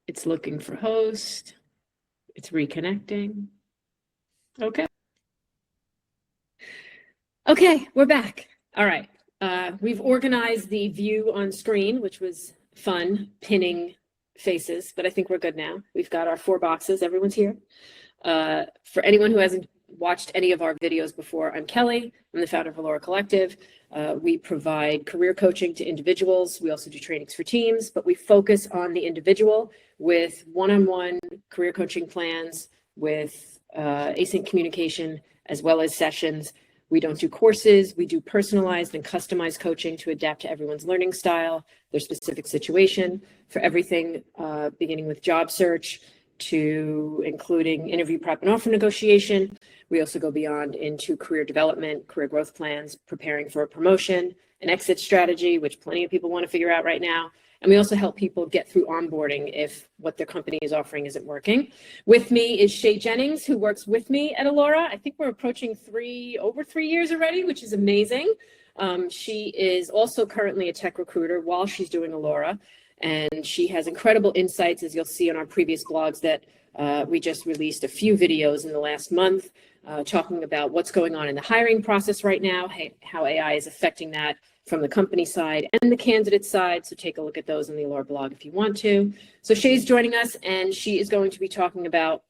It's looking for host. It's reconnecting. Okay. Okay, we're back. All right. We've organized the view on screen, which was fun, pinning faces, but I think we're good now. We've got our 4 boxes. Everyone's here. For anyone who hasn't watched any of our videos before, I'm Kelly. I'm the founder of Allora Collective. We provide career coaching to individuals. We also do trainings for teams, but we focus on the individual with one-on-one career coaching plans, with async communication, as well as sessions. We don't do courses. We do personalized and customized coaching to adapt to everyone's learning style, their specific situation, for everything beginning with job search to including interview prep and offer negotiation. We also go beyond into career development, career growth plans, preparing for a promotion, an exit strategy, which plenty of people want to figure out right now. And we also help people get through onboarding if what their company is offering isn't working. With me is Chez Jennings, who works with me at Allora. I think we're approaching over 3 years already, which is amazing. She is also currently a tech recruiter while she's doing Allora. And she has incredible insights, as you'll see on our previous blogs that we just released a few videos in the last month, talking about what's going on in the hiring process right now, how AI is affecting that from the company side and the candidate side. So take a look at those on the Allora blog if you want to. So Shay's joining us, and she is going to be talking about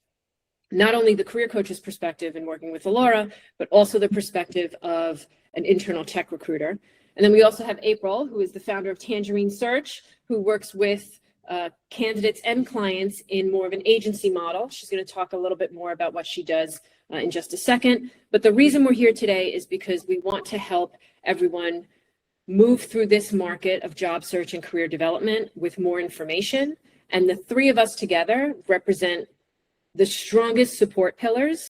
not only the career coach's perspective in working with Allora, but also the perspective of an internal tech recruiter. And then we also have April, who is the founder of Tangerine Search, who works with candidates and clients in more of an agency model. She's going to talk a little bit more about what she does in just a second. But the reason we're here today is because we want to help everyone move through this market of job search and career development with more information. And the 3 of us together represent the strongest support pillars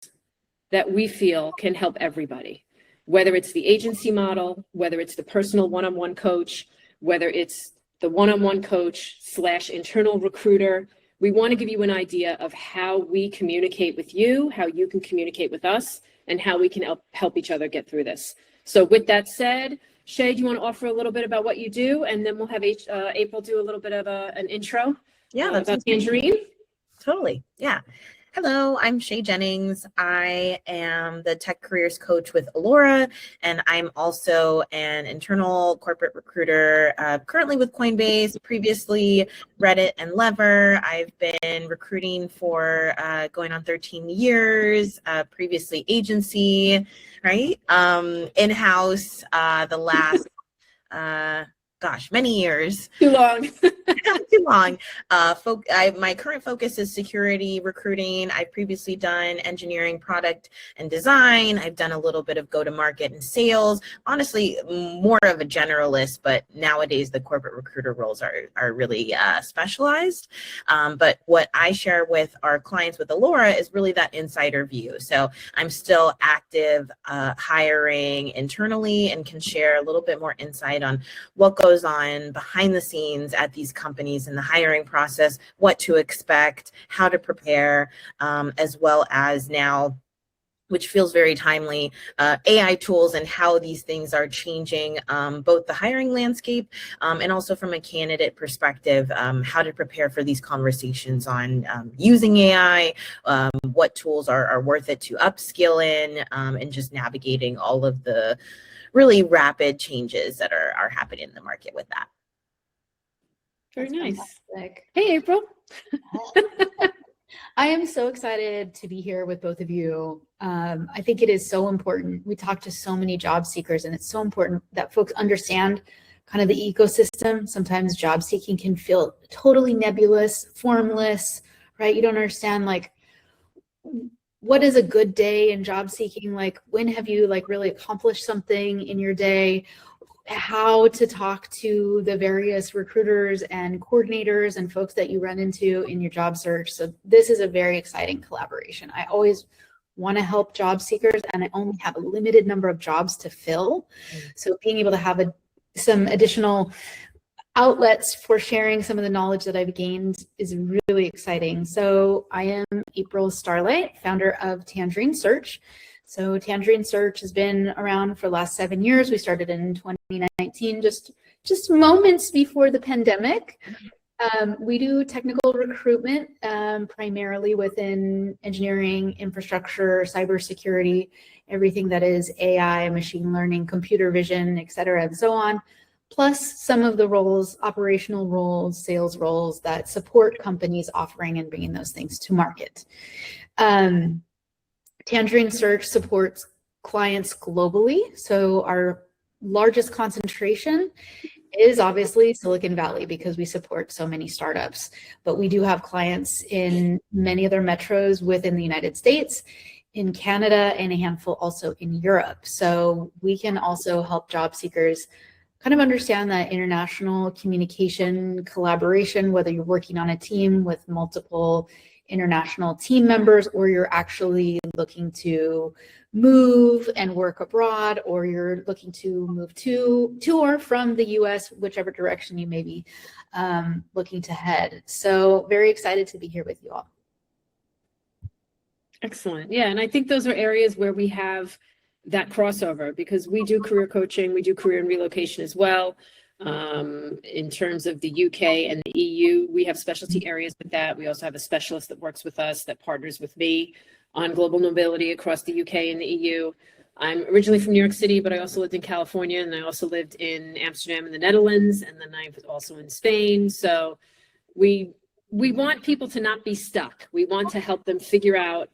that we feel can help everybody. Whether it's the agency model, whether it's the personal one-on-one coach, whether it's the one-on-one coach / internal recruiter, we want to give you an idea of how we communicate with you, how you can communicate with us, and how we can help each other get through this. So with that said, Chez, do you want to offer a little bit about what you do? And then we'll have April do a little bit of an intro about Tangerine. Totally, yeah. Hello, I'm Chez Jennings. I am the tech careers coach with Allora, and I'm also an internal corporate recruiter, currently with Coinbase, previously Reddit and Lever. I've been recruiting for going on 13 years, previously agency, right? In-house the last, many years. Too long. Too long. My current focus is security recruiting. I've previously done engineering, product, and design. I've done a little bit of go-to-market and sales. Honestly, more of a generalist, but nowadays the corporate recruiter roles are really specialized. But what I share with our clients with Allora is really that insider view. So I'm still active hiring internally and can share a little bit more insight on what goes on behind the scenes at these companies in the hiring process, what to expect, how to prepare, as well as now, which feels very timely, AI tools and how these things are changing both the hiring landscape and also from a candidate perspective, how to prepare for these conversations on using AI, what tools are worth it to upskill in, and just navigating all of the really rapid changes that are happening in the market with that. Very nice. Fantastic. Hey, April. I am so excited to be here with both of you. I think it is so important. We talk to so many job seekers, and it's so important that folks understand kind of the ecosystem. Sometimes job seeking can feel totally nebulous, formless, right? You don't understand like what is a good day in job seeking? Like when have you like really accomplished something in your day? How to talk to the various recruiters and coordinators and folks that you run into in your job search. So this is a very exciting collaboration. I always want to help job seekers, and I only have a limited number of jobs to fill. So being able to have some additional outlets for sharing some of the knowledge that I've gained is really exciting. So I am April Starlight, founder of Tangerine Search. So Tangerine Search has been around for the last 7 years. We started in 2019, just moments before the pandemic. We do technical recruitment, primarily within engineering, infrastructure, cybersecurity, everything that is AI, machine learning, computer vision, et cetera, and so on. Plus some of the roles, operational roles, sales roles that support companies offering and bringing those things to market. Tangerine Search supports clients globally. So our largest concentration is obviously Silicon Valley because we support so many startups, but we do have clients in many other metros within the United States, in Canada, and a handful also in Europe. So we can also help job seekers kind of understand that international communication, collaboration, whether you're working on a team with multiple international team members, or you're actually looking to move and work abroad, or you're looking to move to or from the US, whichever direction you may be looking to head. So very excited to be here with you all. Excellent. Yeah, and I think those are areas where we have that crossover because we do career coaching, we do career and relocation as well. In terms of the UK and the EU, we have specialty areas with that. We also have a specialist that works with us that partners with me on global mobility across the UK and the EU. I'm originally from New York City, but I also lived in California, and I also lived in Amsterdam in the Netherlands, and then I was also in Spain. So we want people to not be stuck. We want to help them figure out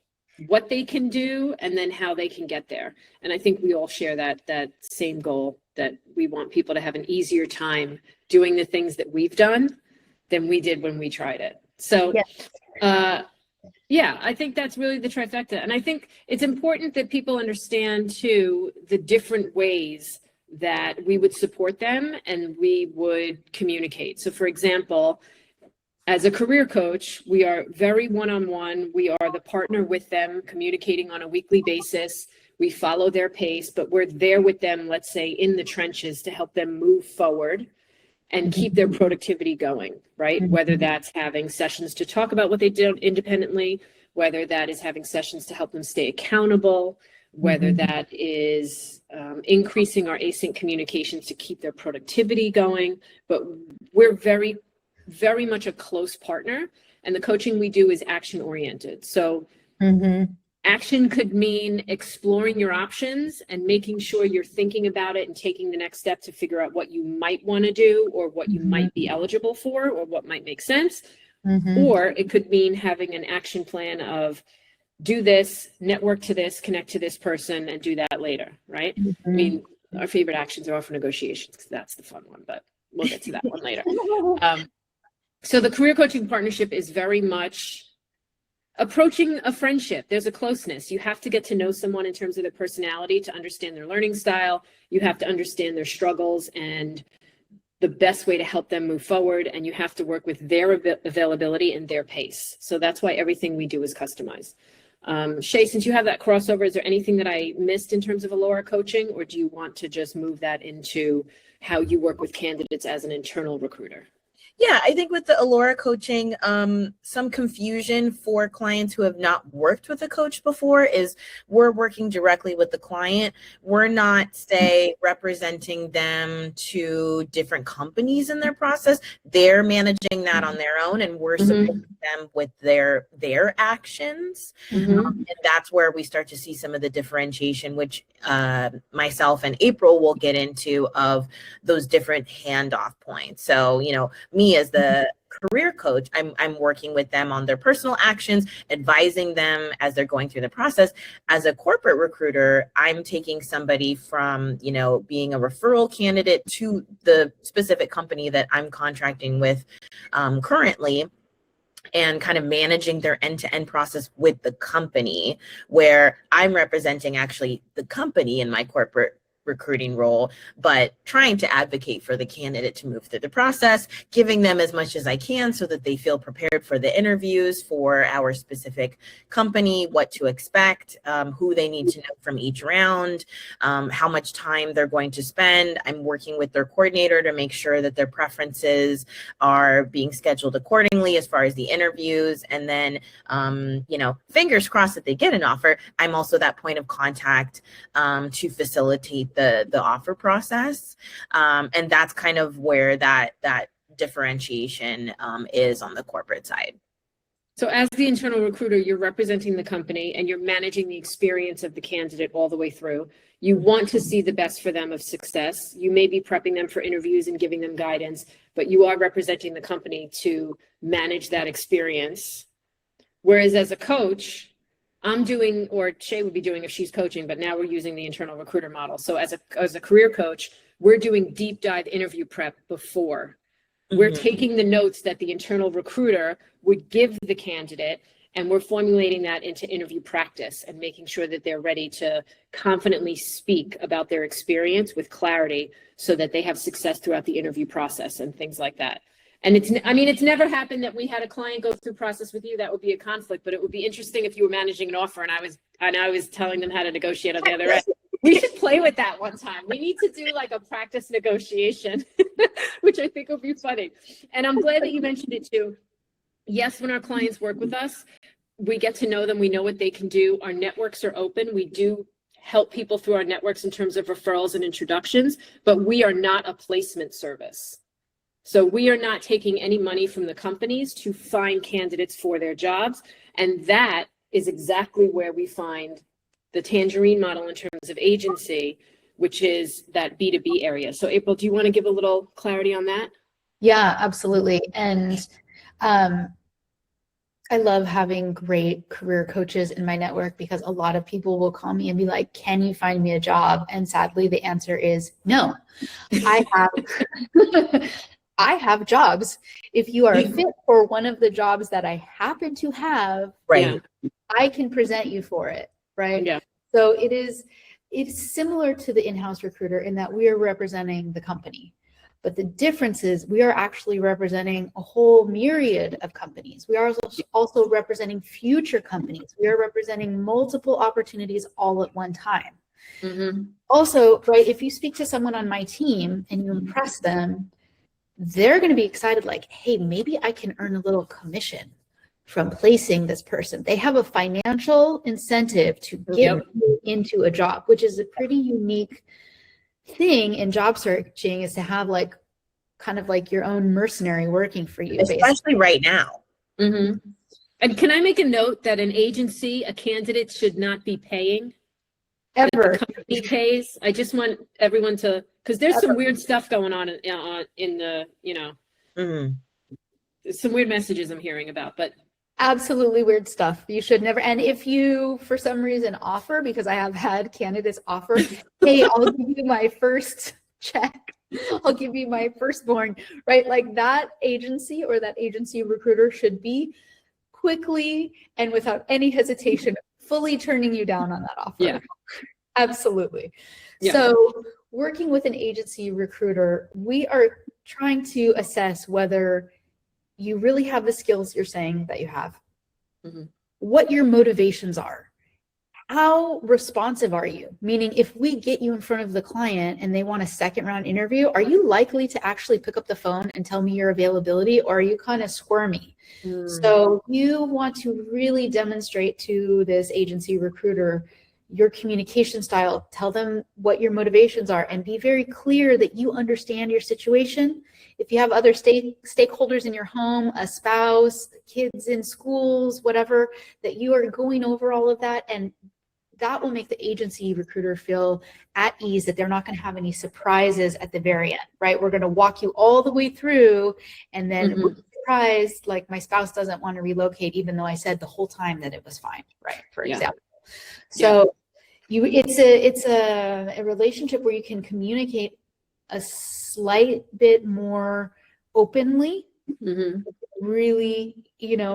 what they can do and then how they can get there. And I think we all share that same goal, that we want people to have an easier time doing the things that we've done than we did when we tried it. So yeah, I think that's really the trifecta. And I think it's important that people understand too the different ways that we would support them and we would communicate. So for example, as a career coach, we are very one-on-one. We are the partner with them, communicating on a weekly basis. We follow their pace, but we're there with them, let's say, in the trenches to help them move forward and keep their productivity going, right? Whether that's having sessions to talk about what they did independently, whether that is having sessions to help them stay accountable, whether that is increasing our async communications to keep their productivity going. But we're very much a close partner, and the coaching we do is action oriented. So action could mean exploring your options and making sure you're thinking about it and taking the next step to figure out what you might want to do or what you might be eligible for or what might make sense. Or it could mean having an action plan of do this, network to this, connect to this person, and do that later, right? I mean, our favorite actions are offer negotiations because that's the fun one, but we'll get to that one later. So the career coaching partnership is very much approaching a friendship. There's a closeness. You have to get to know someone in terms of their personality to understand their learning style. You have to understand their struggles and the best way to help them move forward. And you have to work with their availability and their pace. So that's why everything we do is customized. Chez, since you have that crossover, is there anything that I missed in terms of Allora coaching, or do you want to just move that into how you work with candidates as an internal recruiter? Yeah, I think with the Allora coaching, some confusion for clients who have not worked with a coach before is we're working directly with the client. We're not, say, representing them to different companies in their process. They're managing that on their own, and we're supporting them with their actions. And that's where we start to see some of the differentiation, which myself and April will get into, of those different handoff points. So, you know, me as the career coach, I'm working with them on their personal actions, advising them as they're going through the process. As a corporate recruiter, I'm taking somebody from, you know, being a referral candidate to the specific company that I'm contracting with currently, and kind of managing their end-to-end process with the company, where I'm representing actually the company in my corporate recruiting role, but trying to advocate for the candidate to move through the process, giving them as much as I can so that they feel prepared for the interviews for our specific company, what to expect, who they need to know from each round, how much time they're going to spend. I'm working with their coordinator to make sure that their preferences are being scheduled accordingly as far as the interviews. And then, you know, fingers crossed that they get an offer. I'm also that point of contact to facilitate the offer process. And that's kind of where that differentiation is on the corporate side. So as the internal recruiter, you're representing the company and you're managing the experience of the candidate all the way through. You want to see the best for them of success. You may be prepping them for interviews and giving them guidance, but you are representing the company to manage that experience. Whereas as a coach, I'm doing, or Chez would be doing if she's coaching, but now we're using the internal recruiter model. So as a career coach, we're doing deep dive interview prep before. We're taking the notes that the internal recruiter would give the candidate, and we're formulating that into interview practice and making sure that they're ready to confidently speak about their experience with clarity so that they have success throughout the interview process and things like that. And it's never happened that we had a client go through process with you. That would be a conflict, but it would be interesting if you were managing an offer and I was telling them how to negotiate on the other end. We should play with that one time. We need to do like a practice negotiation, which I think will be funny. And I'm glad that you mentioned it too. Yes, when our clients work with us, we get to know them. We know what they can do. Our networks are open. We do help people through our networks in terms of referrals and introductions, but we are not a placement service. So we are not taking any money from the companies to find candidates for their jobs. And that is exactly where we find the Tangerine model in terms of agency, which is that B2B area. So April, do you want to give a little clarity on that? Yeah, absolutely. And I love having great career coaches in my network because a lot of people will call me and be like, can you find me a job? And sadly, the answer is no. I have jobs. If you are fit for one of the jobs that I happen to have, Right. I can present you for it. Right. Yeah. So it's similar to the in-house recruiter in that we are representing the company. But the difference is we are actually representing a whole myriad of companies. We are also representing future companies. We are representing multiple opportunities all at one time. Also, right, if you speak to someone on my team and you impress them, they're going to be excited like, hey, maybe I can earn a little commission from placing this person. They have a financial incentive to get you into a job, which is a pretty unique thing in job searching, is to have like kind of like your own mercenary working for you, especially basically. right now. And can I make a note that an agency, a candidate should not be paying? Ever. The company pays. I just want everyone to, because there's some weird stuff going on in the, there's some weird messages I'm hearing about, but Absolutely weird stuff. You should never. And if you, for some reason, offer, because I have had candidates offer, hey, I'll give you my first check. I'll give you my firstborn, right? Like that agency or that agency recruiter should be quickly and without any hesitation, fully turning you down on that offer. Yeah. Absolutely. Yeah. So working with an agency recruiter, we are trying to assess whether you really have the skills you're saying that you have, what your motivations are, how responsive are you? Meaning if we get you in front of the client and they want a second round interview, are you likely to actually pick up the phone and tell me your availability, or are you kind of squirmy? So you want to really demonstrate to this agency recruiter your communication style, tell them what your motivations are, and be very clear that you understand your situation. If you have other stakeholders in your home, a spouse, kids in schools, whatever, that you are going over all of that, and that will make the agency recruiter feel at ease that they're not going to have any surprises at the very end, right? We're going to walk you all the way through, and then we're surprised, like my spouse doesn't want to relocate, even though I said the whole time that it was fine, right? For example. So it's a relationship where you can communicate a slight bit more openly, really,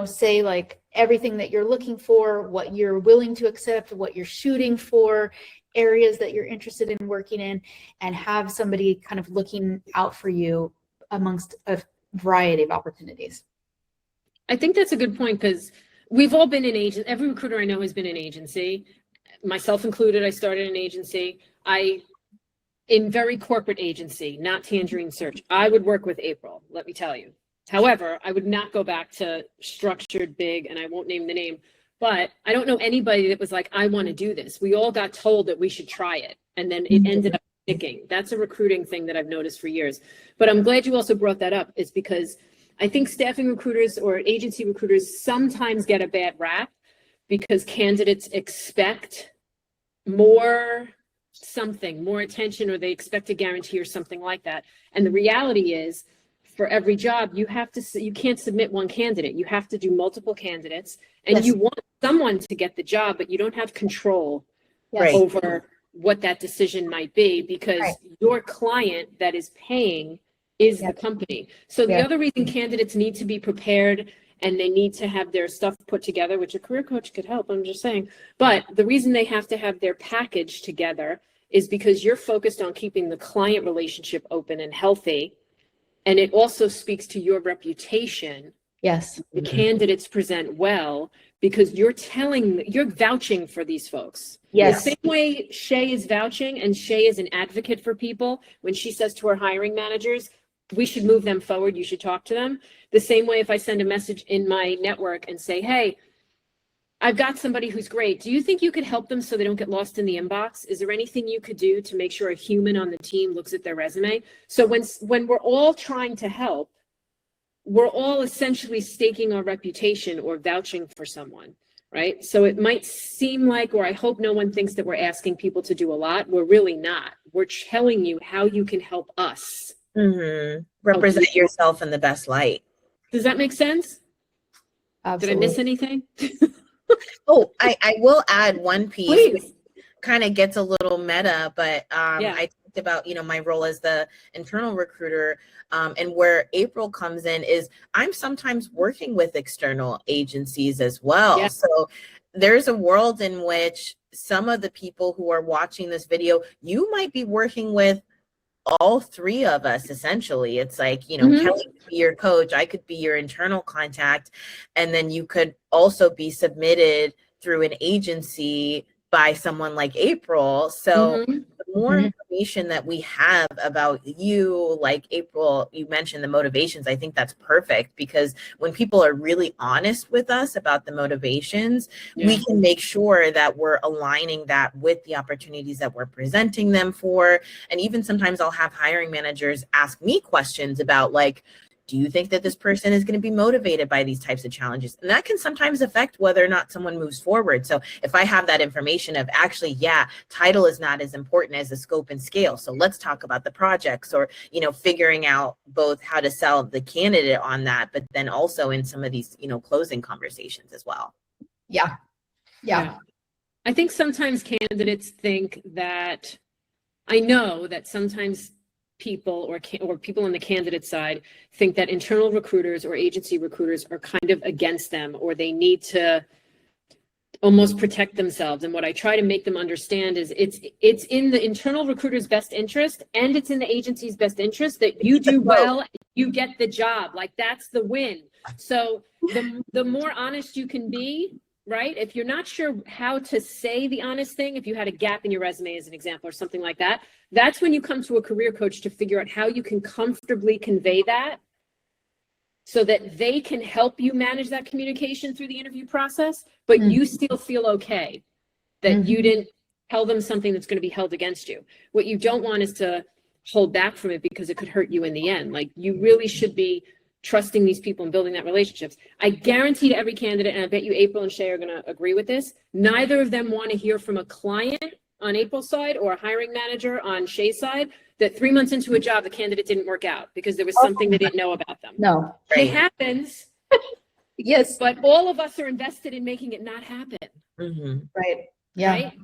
say like everything that you're looking for, what you're willing to accept, what you're shooting for, areas that you're interested in working in, and have somebody kind of looking out for you amongst a variety of opportunities. I think that's a good point, because we've all been in agent. Every recruiter I know has been in agency, myself included. I started an agency. In very corporate agency, not Tangerine Search. I would work with April, let me tell you. However, I would not go back to structured big, and I won't name the name, but I don't know anybody that was like, I want to do this. We all got told that we should try it. And then it ended up sticking. That's a recruiting thing that I've noticed for years. But I'm glad you also brought that up, is because I think staffing recruiters or agency recruiters sometimes get a bad rap because candidates expect more attention, or they expect a guarantee or something like that. And the reality is, for every job, you can't submit one candidate. You have to do multiple candidates, and Yes. you want someone to get the job, but you don't have control Yes. over what that decision might be, because Right. your client that is paying is the company. So the Yeah. other reason candidates need to be prepared and they need to have their stuff put together, which a career coach could help, I'm just saying. But the reason they have to have their package together is because you're focused on keeping the client relationship open and healthy. And it also speaks to your reputation. Yes. The candidates present well because you're vouching for these folks. Yes. The same way Chez is vouching, and Chez is an advocate for people when she says to her hiring managers, we should move them forward, you should talk to them. The same way if I send a message in my network and say, hey, I've got somebody who's great. Do you think you could help them so they don't get lost in the inbox? Is there anything you could do to make sure a human on the team looks at their resume? So when we're all trying to help, we're all essentially staking our reputation or vouching for someone, right? So it might seem like, or I hope no one thinks that we're asking people to do a lot. We're really not. We're telling you how you can help us. Represent yourself in the best light. Does that make sense? Absolutely. Did I miss anything? Oh, I will add one piece. Please. Kind of gets a little meta, but Yeah. I talked about, my role as the internal recruiter, and where April comes in is I'm sometimes working with external agencies as well. Yeah. So there's a world in which some of the people who are watching this video, you might be working with all three of us. Essentially, it's like, Kelly could be your coach, I could be your internal contact, and then you could also be submitted through an agency by someone like April. So the more information that we have about you, like April, you mentioned the motivations, I think that's perfect, because when people are really honest with us about the motivations, we can make sure that we're aligning that with the opportunities that we're presenting them for. And even sometimes I'll have hiring managers ask me questions about, like, do you think that this person is going to be motivated by these types of challenges? And that can sometimes affect whether or not someone moves forward. So if I have that information of actually, title is not as important as the scope and scale. So let's talk about the projects, or, figuring out both how to sell the candidate on that, but then also in some of these, closing conversations as well. Yeah. I think sometimes candidates think that, I know that sometimes people or people on the candidate side think that internal recruiters or agency recruiters are kind of against them, or they need to almost protect themselves. And what I try to make them understand is it's in the internal recruiter's best interest, and it's in the agency's best interest that you do well, you get the job. Like, that's the win. So the more honest you can be, right? If you're not sure how to say the honest thing, if you had a gap in your resume as an example or something like that, that's when you come to a career coach to figure out how you can comfortably convey that so that they can help you manage that communication through the interview process, but you still feel okay that you didn't tell them something that's going to be held against you. What you don't want is to hold back from it because it could hurt you in the end. Like, you really should be trusting these people and building that relationships. I guarantee to every candidate, and I bet you April and Chez are going to agree with this, neither of them want to hear from a client on April's side or a hiring manager on Chez' side that 3 months into a job, the candidate didn't work out because there was something they didn't know about them. No. It happens. Yes. But all of us are invested in making it not happen. Right. Yeah. Right?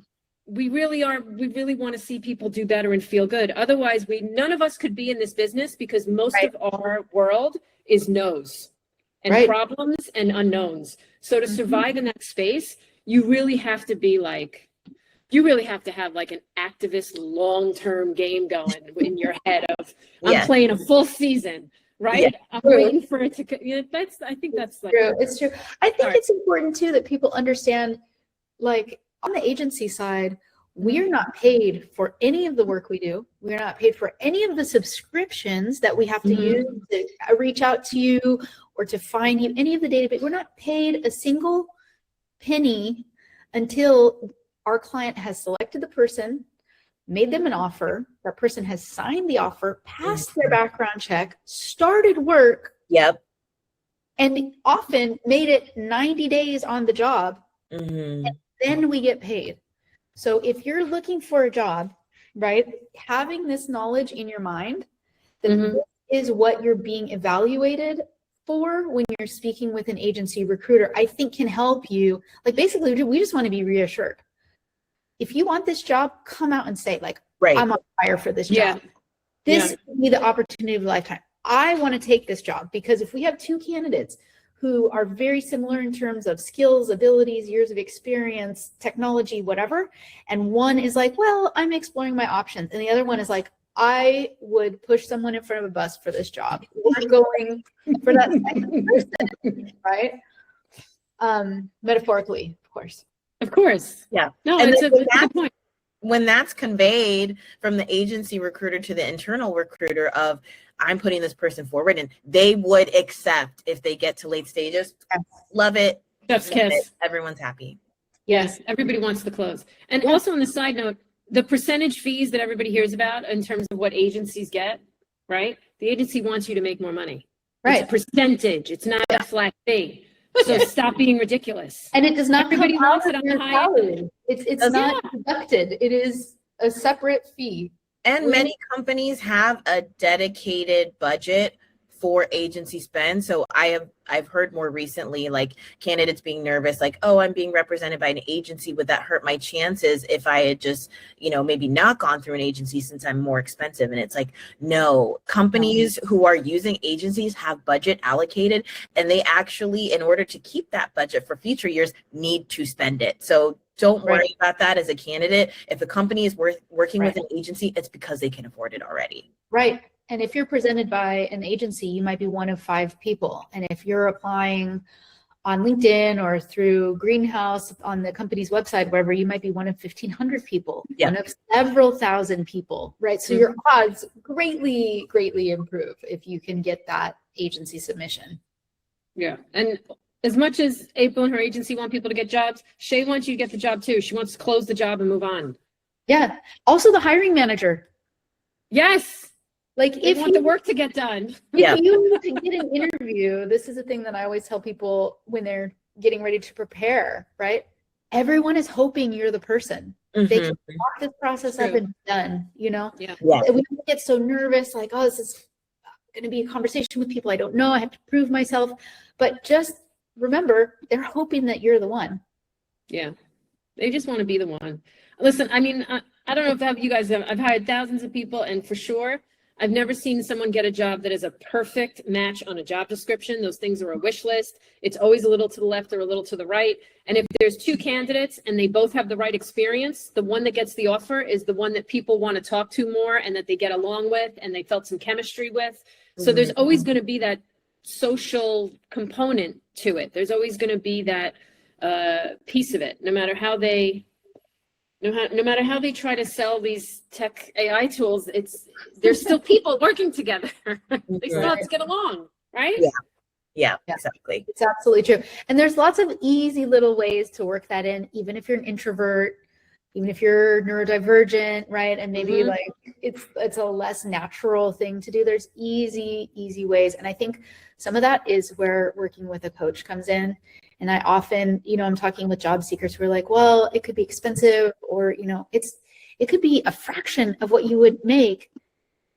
We really are. We really want to see people do better and feel good. Otherwise, none of us could be in this business, because most of our world is no's and problems and unknowns. So to survive in that space, you really have to be like, you really have to have like an activist long-term game going in your head of, I'm playing a full season, right? I'm waiting for it to, I think that's like. True. It's true. I think it's important too that people understand, like, on the agency side, we are not paid for any of the work we do. We are not paid for any of the subscriptions that we have to use to reach out to you or to find you, any of the database. We're not paid a single penny until our client has selected the person, made them an offer. That person has signed the offer, passed their background check, started work, Yep. and often made it 90 days on the job. Mm-hmm. And then we get paid. So if you're looking for a job, right, having this knowledge in your mind that this is what you're being evaluated for when you're speaking with an agency recruiter, I think can help you. Like, basically, we just want to be reassured. If you want this job, come out and say, like, Right. I'm on fire for this job. This will be the opportunity of a lifetime. I want to take this job, because if we have two candidates who are very similar in terms of skills, abilities, years of experience, technology, whatever, and one is like, well, I'm exploring my options, and the other one is like, I would push someone in front of a bus for this job. We're going for that second person, right? Metaphorically, of course. Of course. Yeah. No, And it's then a good point. When that's conveyed from the agency recruiter to the internal recruiter of, I'm putting this person forward, and they would accept if they get to late stages. Love it. Chef's Love kiss. it. Everyone's happy. Yes, everybody wants the close. And also on the side note, the percentage fees that everybody hears about in terms of what agencies get, right? The agency wants you to make more money. Right. It's a percentage. It's not a flat fee. So stop being ridiculous. And it does not Everybody come out wants it of on your the high salary. It's not deducted. It is a separate fee. And many companies have a dedicated budget for agency spend. So I've heard more recently, like, candidates being nervous, like, oh, I'm being represented by an agency. Would that hurt my chances if I had just, maybe not gone through an agency since I'm more expensive? And it's like, no, companies who are using agencies have budget allocated, and they actually, in order to keep that budget for future years, need to spend it. So don't worry about that as a candidate. If a company is working with an agency, it's because they can afford it already. Right. And if you're presented by an agency, you might be one of 5 people. And if you're applying on LinkedIn or through Greenhouse on the company's website, wherever, you might be one of 1,500 people, one of several thousand people, right? So your odds greatly, greatly improve if you can get that agency submission. Yeah. And as much as April and her agency want people to get jobs, Shay wants you to get the job too. She wants to close the job and move on. Yeah. Also the hiring manager. Yes. Like, They if want the work to get done. If you need to get an interview, this is a thing that I always tell people when they're getting ready to prepare, right? Everyone is hoping you're the person. They can walk this process up and done, Yeah. We don't get so nervous, like, oh, this is going to be a conversation with people I don't know. I have to prove myself. But just remember, they're hoping that you're the one. Yeah. They just want to be the one. Listen, I mean, I don't know if you guys have, I've hired thousands of people, and for sure, I've never seen someone get a job that is a perfect match on a job description. Those things are a wish list. It's always a little to the left or a little to the right. And if there's 2 candidates and they both have the right experience, the one that gets the offer is the one that people want to talk to more and that they get along with and they felt some chemistry with. So there's always going to be that social component to it. There's always going to be that piece of it, no matter how they try to sell these tech AI tools. There's still people working together. They still have to get along, right? Yeah, exactly. It's absolutely true. And there's lots of easy little ways to work that in, even if you're an introvert, even if you're neurodivergent, right? And maybe like it's a less natural thing to do. There's easy ways. And I think some of that is where working with a coach comes in. And I often, I'm talking with job seekers who are like, well, it could be expensive, or, it could be a fraction of what you would make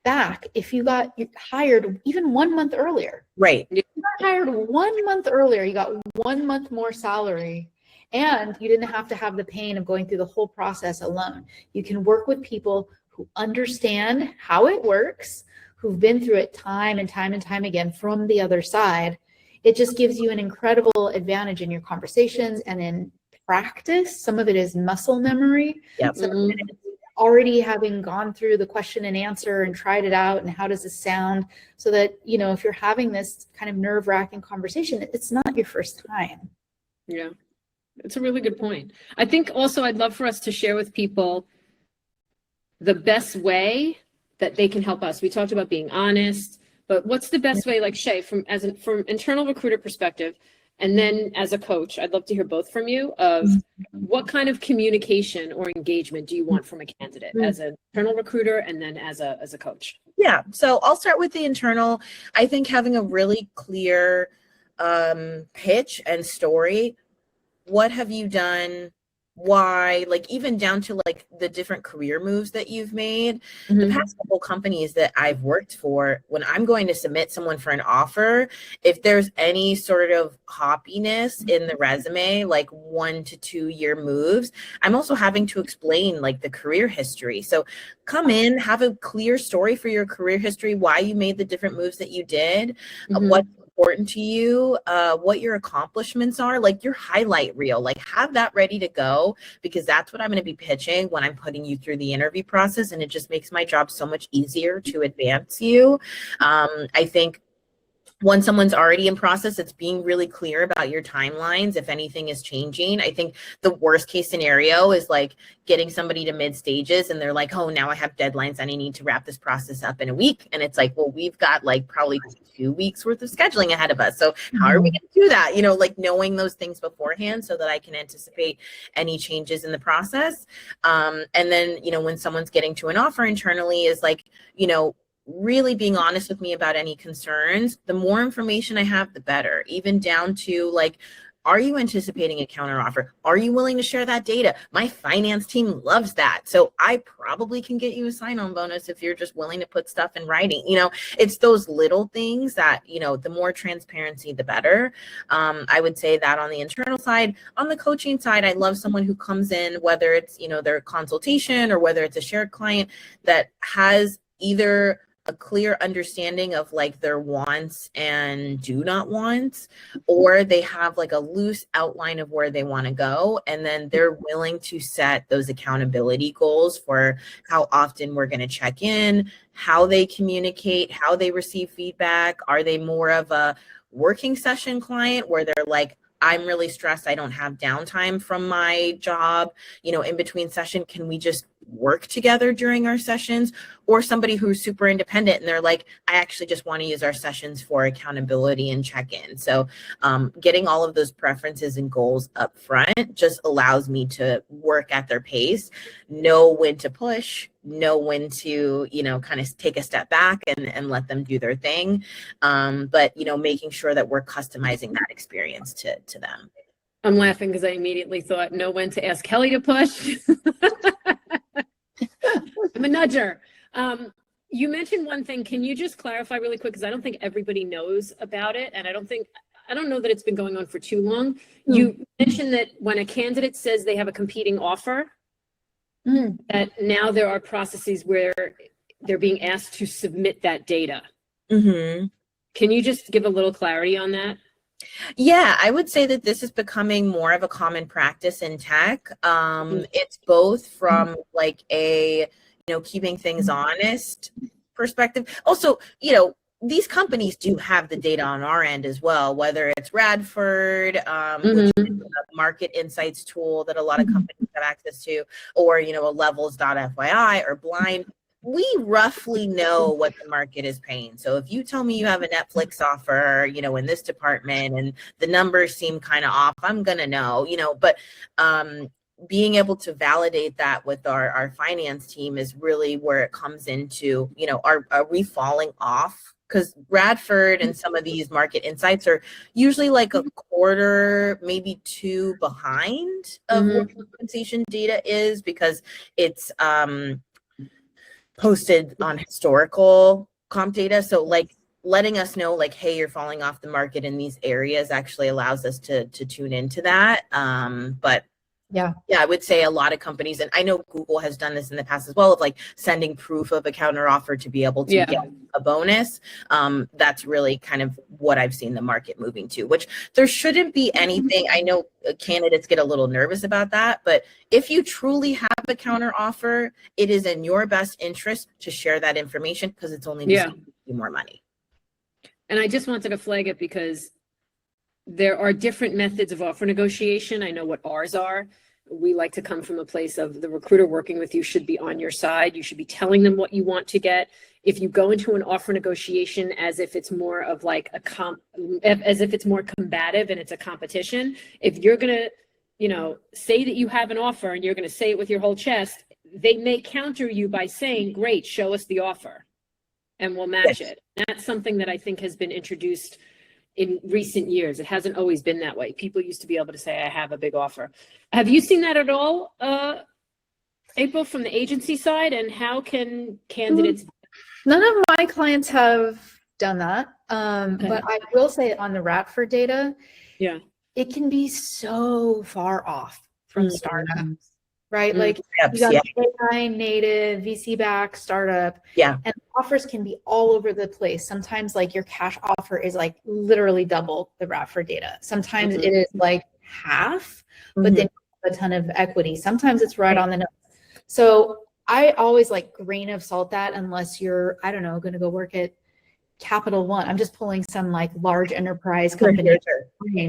back if you got hired even 1 month earlier. Right. If you got hired 1 month earlier, you got 1 month more salary, and you didn't have to have the pain of going through the whole process alone. You can work with people who understand how it works, who've been through it time and time and time again from the other side. It just gives you an incredible advantage in your conversations and in practice. Some of it is muscle memory. Some of it is already having gone through the question and answer and tried it out, and how does this sound, so that, if you're having this kind of nerve-wracking conversation, it's not your first time. Yeah, it's a really good point. I think also I'd love for us to share with people the best way that they can help us. We talked about being honest, but what's the best way, like Shay, from internal recruiter perspective, And then as a coach, I'd love to hear both from you of what kind of communication or engagement do you want from a candidate as an internal recruiter and then as a coach? Yeah, so I'll start with the internal. I think having a really clear pitch and story. What have you done? Why? Like even down to like the different career moves that you've made. The past couple companies that I've worked for, when I'm going to submit someone for an offer, if there's any sort of hoppiness in the resume, like 1 to 2 year moves, I'm also having to explain like the career history. So come in, have a clear story for your career history, why you made the different moves that you did, what's important to you, what your accomplishments are, like your highlight reel, like have that ready to go, because that's what I'm going to be pitching when I'm putting you through the interview process. And it just makes my job so much easier to advance you. I think when someone's already in process, it's being really clear about your timelines if anything is changing. I think the worst case scenario is like getting somebody to mid stages and they're like, oh, now I have deadlines and I need to wrap this process up in a week. And it's like, well, we've got like probably 2 weeks worth of scheduling ahead of us. So how are we going to do that? You know, like knowing those things beforehand so that I can anticipate any changes in the process. And then, you know, when someone's getting to an offer internally is like, you know, really being honest with me about any concerns. The more information I have, the better, even down to like, are you anticipating a counteroffer? Are you willing to share that data? My finance team loves that. So I probably can get you a sign-on bonus if you're just willing to put stuff in writing. You know, it's those little things that, you know, the more transparency, the better. I would say that on the internal side. On the coaching side, I love someone who comes in, whether it's, you know, their consultation or whether it's a shared client that has either a clear understanding of like their wants and do not wants, or they have like a loose outline of where they want to go. And then they're willing to set those accountability goals for how often we're going to check in, how they communicate, how they receive feedback. Are they more of a working session client where they're like, I'm really stressed, I don't have downtime from my job, you know, in between session, can we just work together during our sessions? Or somebody who's super independent and they're like, I actually just want to use our sessions for accountability and check-in. So getting all of those preferences and goals up front just allows me to work at their pace, know when to push, know when to, you know, kind of take a step back and let them do their thing. But, you know, making sure that we're customizing that experience to them. I'm laughing because I immediately thought, know when to ask Kelly to push. I'm a nudger. You mentioned one thing. Can you just clarify really quick? Because I don't think everybody knows about it. And I don't know that it's been going on for too long. You mentioned that when a candidate says they have a competing offer, that now there are processes where they're being asked to submit that data. Can you just give a little clarity on that? Yeah, I would say that this is becoming more of a common practice in tech. It's both from like a, you know, keeping things honest perspective. Also, you know, these companies do have the data on our end as well, whether it's Radford, which is a market insights tool that a lot of companies have access to, or, you know, a levels.fyi or Blind. We roughly know what the market is paying. So if you tell me you have a Netflix offer, you know, in this department and the numbers seem kind of off, I'm going to know, you know, but being able to validate that with our finance team is really where it comes into, you know, are we falling off? Because Radford and some of these market insights are usually like a quarter, maybe 2 behind of what compensation data is, because it's posted on historical comp data. So like letting us know like, hey, you're falling off the market in these areas actually allows us to tune into that. But yeah, I would say a lot of companies, and I know Google has done this in the past as well, of like sending proof of a counter offer to be able to get a bonus. That's really kind of what I've seen the market moving to, which there shouldn't be anything. I know candidates get a little nervous about that, but if you truly have a counter offer, it is in your best interest to share that information because it's only going to give you more money. And I just wanted to flag it because there are different methods of offer negotiation. I know what ours are. we like to come from a place of the recruiter working with you should be on your side. You should be telling them what you want to get. If you go into an offer negotiation as if it's more of like as if it's more combative and it's a competition, if you're going to, say that you have an offer and you're going to say it with your whole chest, they may counter you by saying, great, show us the offer and we'll match it. That's something that I think has been introduced in recent years. It hasn't always been that way. People used to be able to say, I have a big offer. Have you seen that at all, April, from the agency side? And how can candidates? None of my clients have done that. Okay. But I will say on the Radford data, Yeah. it can be so far off from startups, right? Mm. Like you got AI native, VC-backed startup. Yeah. And offers can be all over the place. Sometimes like your cash offer is like literally double the Radford data. Sometimes it is like half, but then a ton of equity. Sometimes it's right on the nose. So I always like grain of salt that unless you're, I don't know, going to go work at Capital One. I'm just pulling some like large enterprise company,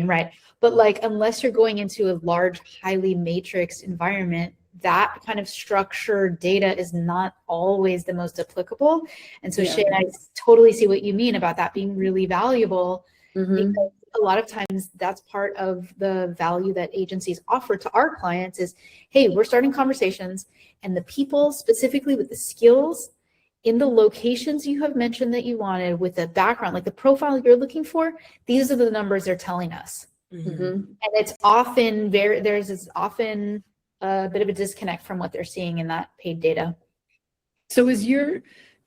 right? But like, unless you're going into a large, highly matrixed environment, that kind of structured data is not always the most applicable. And so Chez, I totally see what you mean about that being really valuable, because a lot of times that's part of the value that agencies offer to our clients is, hey, we're starting conversations, and the people specifically with the skills in the locations you have mentioned that you wanted, with the background, like the profile you're looking for, these are the numbers they're telling us. And it's often there's often a bit of a disconnect from what they're seeing in that paid data. So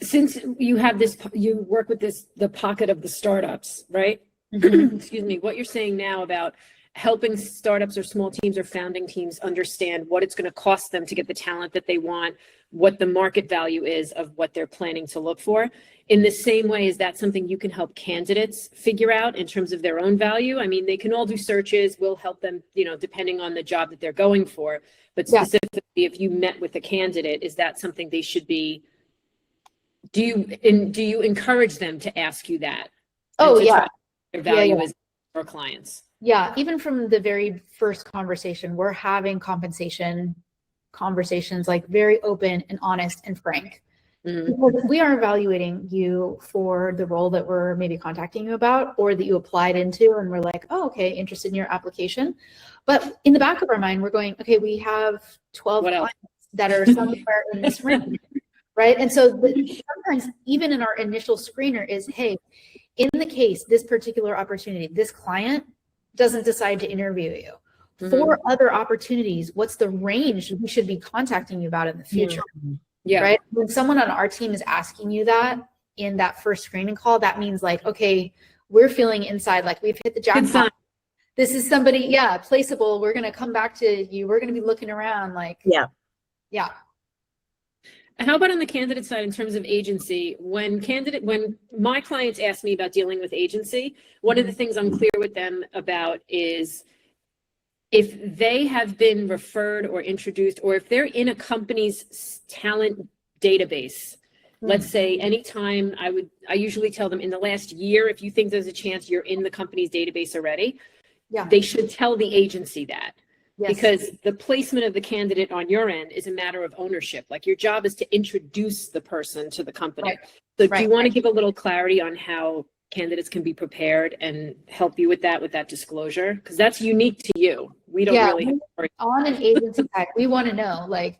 since you have this, you work with the pocket of the startups, right? Excuse me, what you're saying now about helping startups or small teams or founding teams understand what it's going to cost them to get the talent that they want, what the market value is of what they're planning to look for. In the same way, is that something you can help candidates figure out in terms of their own value? I mean, they can all do searches. We'll help them, depending on the job that they're going for. But specifically, if you met with a candidate, is that something they should be? Do you encourage them to ask you that? Oh, yeah. Their value is for clients. Yeah, even from the very first conversation, we're having compensation conversations, like very open and honest and frank. Because we are evaluating you for the role that we're maybe contacting you about, or that you applied into, and we're like, oh, okay, interested in your application. But in the back of our mind, we're going, okay, we have 12 clients that are somewhere in this range, right? And so sometimes even in our initial screener is, hey, in the case, this particular opportunity, this client doesn't decide to interview you. For other opportunities, what's the range we should be contacting you about in the future? Right? When someone on our team is asking you that in that first screening call, that means like, okay, we're feeling inside like we've hit the jackpot. This is somebody, placeable. We're going to come back to you. We're going to be looking around like, yeah. How about on the candidate side in terms of agency? When my clients ask me about dealing with agency, one of the things I'm clear with them about is if they have been referred or introduced, or if they're in a company's talent database, let's say anytime, I usually tell them in the last year, if you think there's a chance you're in the company's database already, they should tell the agency that. Because the placement of the candidate on your end is a matter of ownership. Like your job is to introduce the person to the company. So do you want to give a little clarity on how candidates can be prepared and help you with that disclosure? Because that's unique to you. We don't really have on an agency side, we want to know, like,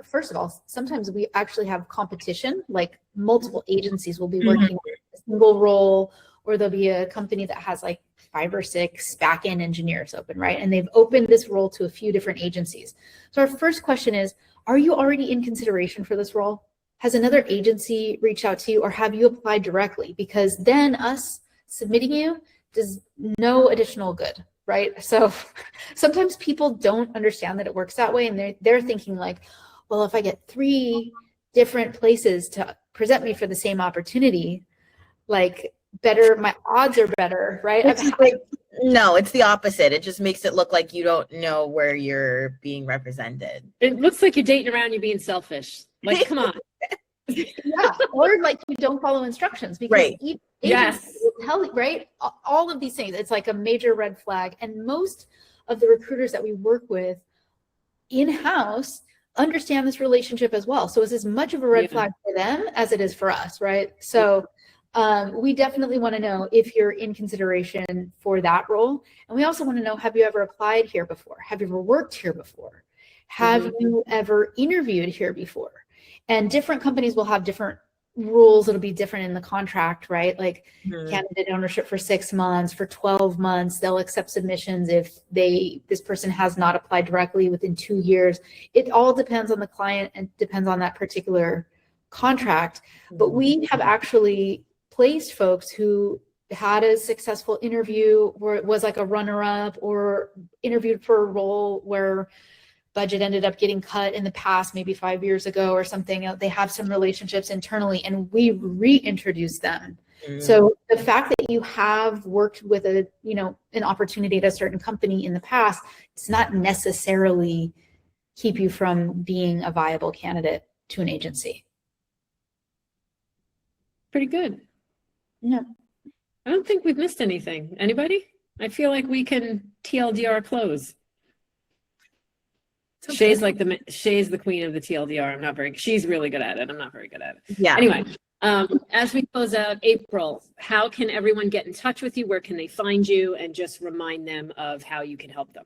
first of all, sometimes we actually have competition, like multiple agencies will be working on a single role, or there'll be a company that has like 5 or 6 back-end engineers open, right? And they've opened this role to a few different agencies. So our first question is, are you already in consideration for this role? Has another agency reached out to you, or have you applied directly? Because then us submitting you does no additional good, right? So sometimes people don't understand that it works that way, and they're thinking like, well, if I get 3 different places to present me for the same opportunity, like my odds are better, right? No, it's the opposite. It just makes it look like you don't know where you're being represented. It looks like you're dating around, you're being selfish. Like, come on. Or like you don't follow instructions, because will tell you, right? All of these things, it's like a major red flag. And most of the recruiters that we work with in-house understand this relationship as well. So it's as much of a red Yeah. flag for them as it is for us, right? So we definitely want to know if you're in consideration for that role. And we also want to know, have you ever applied here before? Have you ever worked here before? Have you ever interviewed here before? And different companies will have different rules. It'll be different in the contract, right? Like candidate ownership for 6 months, for 12 months, they'll accept submissions if this person has not applied directly within 2 years. It all depends on the client and depends on that particular contract. But we have actually placed folks who had a successful interview where it was like a runner-up, or interviewed for a role where budget ended up getting cut in the past, maybe 5 years ago or something. They have some relationships internally and we reintroduce them. So the fact that you have worked with an opportunity at a certain company in the past does not necessarily keep you from being a viable candidate to an agency. Pretty good. Yeah. I don't think we've missed anything. Anybody? I feel like we can TLDR close. Shay's Shay's the queen of the TLDR. She's really good at it. I'm not very good at it. Yeah. Anyway, as we close out, April, how can everyone get in touch with you? Where can they find you? And just remind them of how you can help them.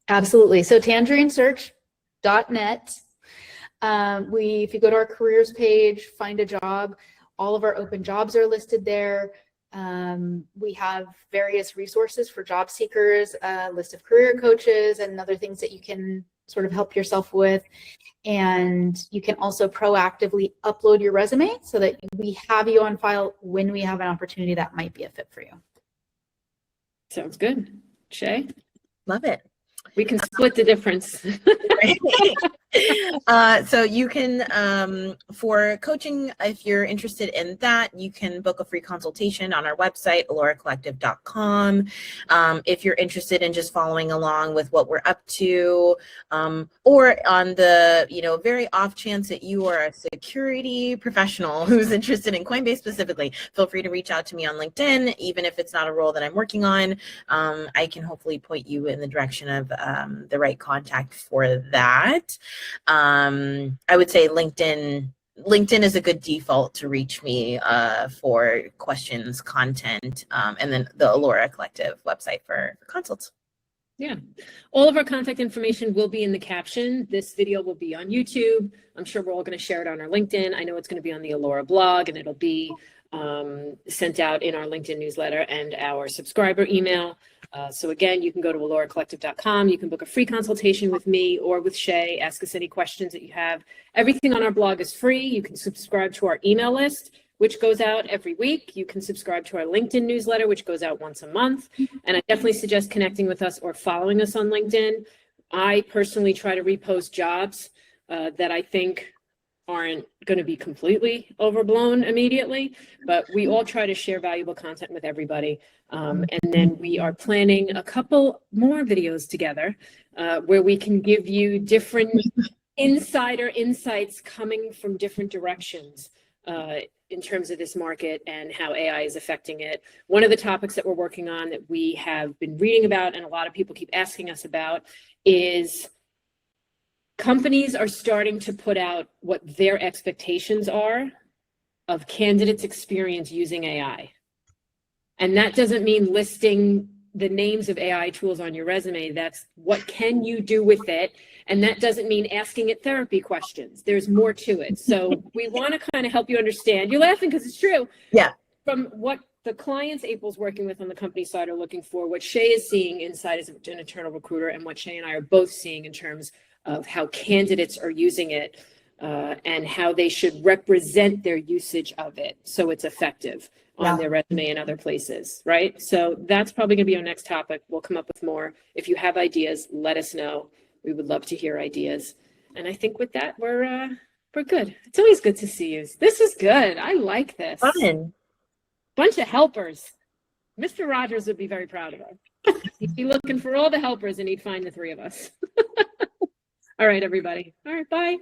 Absolutely. So tangerinesearch.net. If you go to our careers page, find a job, all of our open jobs are listed there. We have various resources for job seekers, a list of career coaches and other things that you can sort of help yourself with. And you can also proactively upload your resume so that we have you on file when we have an opportunity that might be a fit for you. Sounds good. Shay? Love it. We can split the difference. So you can, for coaching, if you're interested in that, you can book a free consultation on our website, alloracollective.com. If you're interested in just following along with what we're up to, or on the, very off chance that you are a security professional who's interested in Coinbase specifically, feel free to reach out to me on LinkedIn. Even if it's not a role that I'm working on, I can hopefully point you in the direction of the right contact for that. I would say LinkedIn is a good default to reach me for questions, content, and then the Allora Collective website for consults. Yeah. All of our contact information will be in the caption. This video will be on YouTube. I'm sure we're all going to share it on our LinkedIn. I know it's going to be on the Allora blog, and it'll be sent out in our LinkedIn newsletter and our subscriber email. So again, you can go to alloracollective.com. You can book a free consultation with me or with Shay. Ask us any questions that you have. Everything on our blog is free. You can subscribe to our email list, which goes out every week. You can subscribe to our LinkedIn newsletter, which goes out once a month. And I definitely suggest connecting with us or following us on LinkedIn. I personally try to repost jobs that I think aren't going to be completely overblown immediately, but we all try to share valuable content with everybody. And then we are planning a couple more videos together where we can give you different insider insights coming from different directions in terms of this market and how AI is affecting it. One of the topics that we're working on that we have been reading about and a lot of people keep asking us about is companies are starting to put out what their expectations are of candidates' experience using AI. And that doesn't mean listing the names of AI tools on your resume. That's what can you do with it? And that doesn't mean asking it therapy questions. There's more to it. So we want to kind of help you understand. You're laughing because it's true. Yeah. From what the clients April's working with on the company side are looking for, what Shay is seeing inside as an internal recruiter, and what Shay and I are both seeing in terms of how candidates are using it and how they should represent their usage of it so it's effective on their resume and other places, right? So that's probably going to be our next topic. We'll come up with more. If you have ideas, let us know. We would love to hear ideas. And I think with that, we're good. It's always good to see you. This is good. I like this. Fun. Bunch of helpers. Mr. Rogers would be very proud of us. He'd be looking for all the helpers and he'd find the three of us. All right, everybody. All right, bye.